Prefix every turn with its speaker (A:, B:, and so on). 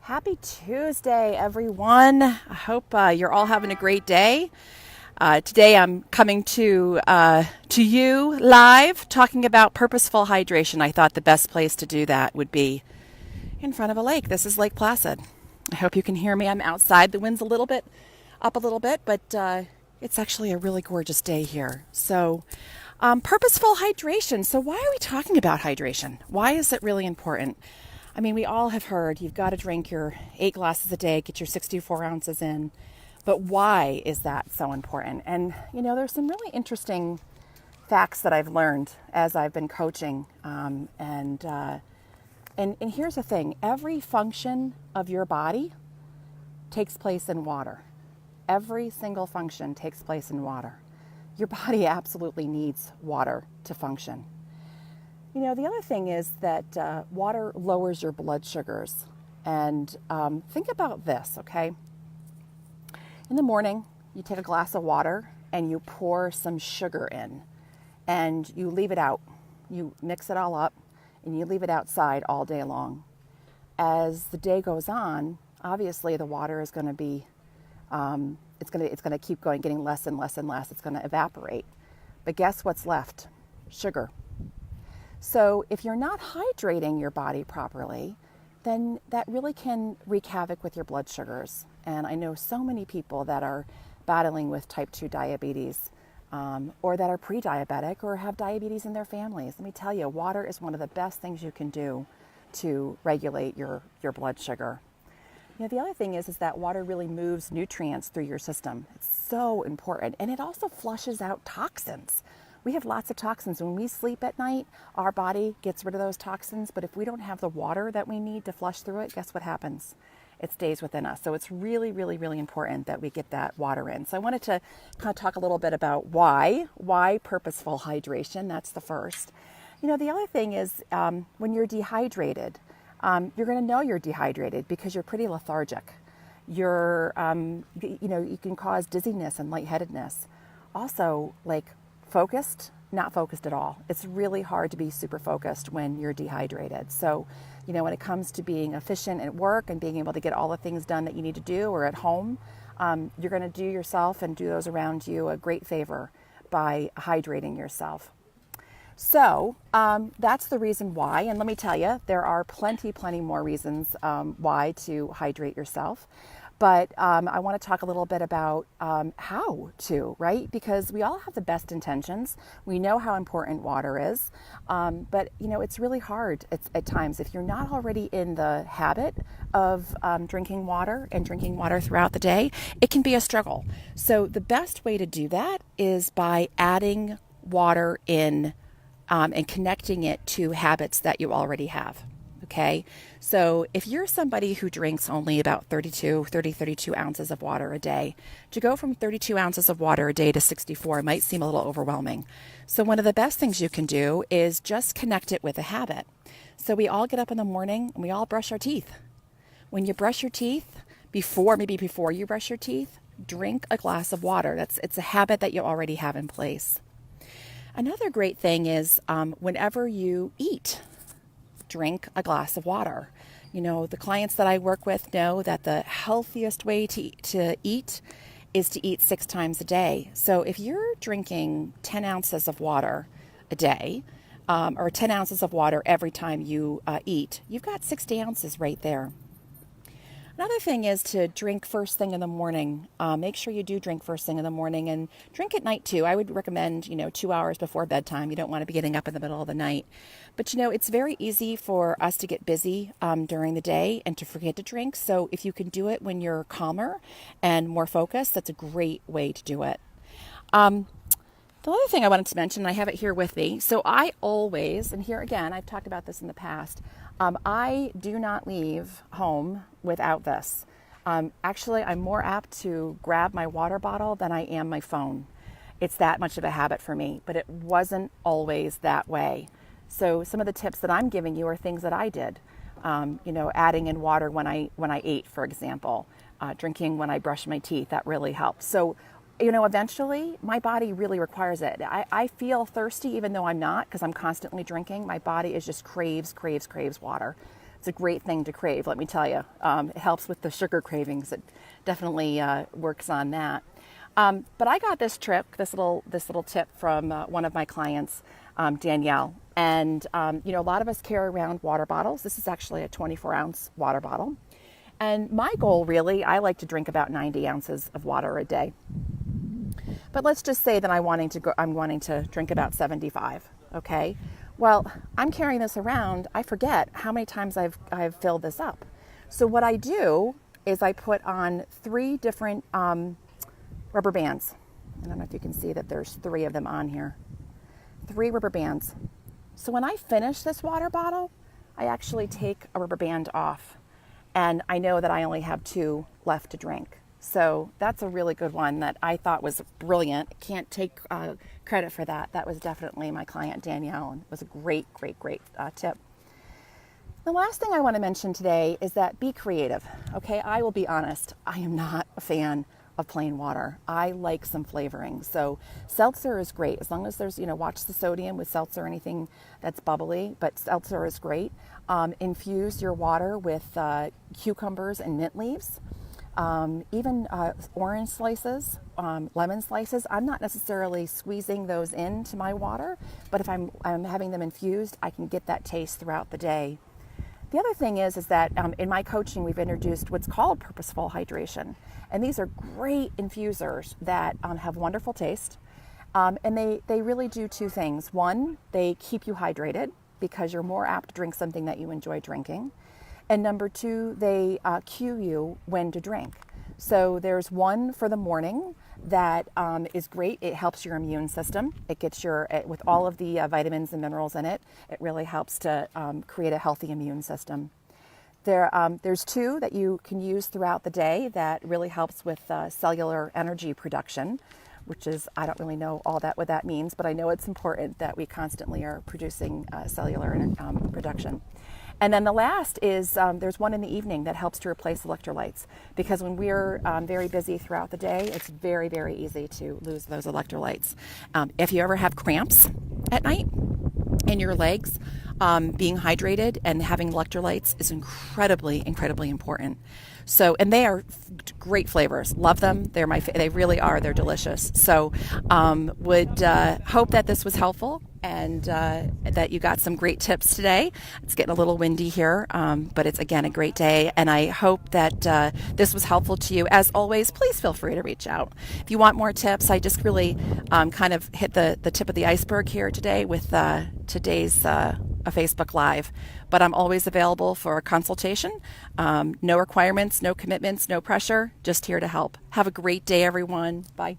A: Happy Tuesday, everyone. I hope you're all having a great day. Today I'm coming to you live talking about purposeful hydration. I thought the best place to do that would be in front of a lake. This is Lake Placid. I hope you can hear me. I'm outside. The wind's up a little bit, but it's actually a really gorgeous day here. So purposeful hydration. So why are we talking about hydration? Why is it really important? I mean, we all have heard you've got to drink your 8 glasses a day, get your 64 ounces in. But why is that so important? And, there's some really interesting facts that I've learned as I've been coaching. And here's the thing. Every function of your body takes place in water. Every single function takes place in water. Your body absolutely needs water to function. The other thing is that water lowers your blood sugars. And think about this, okay? In the morning, you take a glass of water and you pour some sugar in and you leave it out. You mix it all up and you leave it outside all day long. As the day goes on, obviously the water is going to be, it's going to keep going, getting less and less and less. It's going to evaporate. But guess what's left? Sugar. So if you're not hydrating your body properly, then that really can wreak havoc with your blood sugars. And I know so many people that are battling with type 2 diabetes or that are pre-diabetic or have diabetes in their families. Let me tell you, water is one of the best things you can do to regulate your blood sugar. The other thing is that water really moves nutrients through your system. It's so important. And it also flushes out toxins. We have lots of toxins. When we sleep at night, our body gets rid of those toxins. But if we don't have the water that we need to flush through it, guess what happens? It stays within us. So it's really, really, really important that we get that water in. So I wanted to kind of talk a little bit about why purposeful hydration. That's the first. The other thing is when you're dehydrated, you're going to know you're dehydrated because you're pretty lethargic. You can cause dizziness and lightheadedness. Also, focused, not focused at all. It's really hard to be super focused when you're dehydrated. So, when it comes to being efficient at work and being able to get all the things done that you need to do or at home, you're going to do yourself and do those around you a great favor by hydrating yourself. So that's the reason why. And let me tell you, there are plenty more reasons why to hydrate yourself. But I want to talk a little bit about how to, right? Because we all have the best intentions. We know how important water is. But, it's really hard at times. If you're not already in the habit of drinking water and drinking water throughout the day, it can be a struggle. So the best way to do that is by adding water in and connecting it to habits that you already have. Okay, so if you're somebody who drinks only about 32 ounces of water a day, to go from 32 ounces of water a day to 64 might seem a little overwhelming. So one of the best things you can do is just connect it with a habit. So we all get up in the morning and we all brush our teeth. When you brush your teeth, before you brush your teeth, drink a glass of water. It's a habit that you already have in place. Another great thing is whenever you eat, drink a glass of water. The clients that I work with know that the healthiest way to eat is to eat 6 times a day. So if you're drinking 10 ounces of water a day, or 10 ounces of water every time you eat, you've got 60 ounces right there. Another thing is to drink first thing in the morning. Make sure you do drink first thing in the morning and drink at night too. I would recommend, 2 hours before bedtime. You don't want to be getting up in the middle of the night. But, it's very easy for us to get busy during the day and to forget to drink. So if you can do it when you're calmer and more focused, that's a great way to do it. The other thing I wanted to mention, and I have it here with me. So I always, and here again, I've talked about this in the past, I do not leave home without this. Actually, I'm more apt to grab my water bottle than I am my phone. It's that much of a habit for me, but it wasn't always that way. So some of the tips that I'm giving you are things that I did. Adding in water when I ate, for example, drinking when I brush my teeth, that really helps. So eventually my body really requires it. I feel thirsty even though I'm not, because I'm constantly drinking. My body is just craves water. It's a great thing to crave, let me tell you. It helps with the sugar cravings. It definitely works on that. But I got this little tip from one of my clients, Danielle. And, a lot of us carry around water bottles. This is actually a 24-ounce water bottle. And my goal, really, I like to drink about 90 ounces of water a day. But let's just say that I'm wanting to drink about 75, okay? Well, I'm carrying this around. I forget how many times I've filled this up. So what I do is I put on 3 different rubber bands. I don't know if you can see that there's 3 of them on here. 3 rubber bands. So when I finish this water bottle, I actually take a rubber band off, and I know that I only have 2 left to drink. So that's a really good one that I thought was brilliant. Can't take credit for that. That was definitely my client Danielle, and it was a great tip. The last thing I want to mention today is that be creative. Okay, I will be honest. I am not a fan of plain water. I like some flavoring. So seltzer is great as long as there's, watch the sodium with seltzer, anything that's bubbly, but seltzer is great. Infuse your water with cucumbers and mint leaves. Even orange slices, lemon slices. I'm not necessarily squeezing those into my water, but if I'm having them infused, I can get that taste throughout the day. The other thing is that in my coaching, we've introduced what's called Purposeful Hydration. And these are great infusers that have wonderful taste. And they really do 2 things. One, they keep you hydrated because you're more apt to drink something that you enjoy drinking. And number 2, they cue you when to drink. So there's one for the morning that is great. It helps your immune system. It gets with all of the vitamins and minerals in it, it really helps to create a healthy immune system. There's 2 that you can use throughout the day that really helps with cellular energy production, which is, I don't really know all that what that means, but I know it's important that we constantly are producing cellular production. And then the last is there's one in the evening that helps to replace electrolytes, because when we're very busy throughout the day, it's very, very easy to lose those electrolytes. If you ever have cramps at night in your legs, being hydrated and having electrolytes is incredibly, incredibly important. So, and they are great flavors. Love them. They really are. They're delicious. So, would hope that this was helpful and that you got some great tips today. It's getting a little windy here, but it's, again, a great day. And I hope that this was helpful to you. As always, please feel free to reach out. If you want more tips, I just really kind of hit the tip of the iceberg here today with today's a Facebook Live, but I'm always available for a consultation. No requirements, no commitments, no pressure, just here to help. Have a great day, everyone. Bye.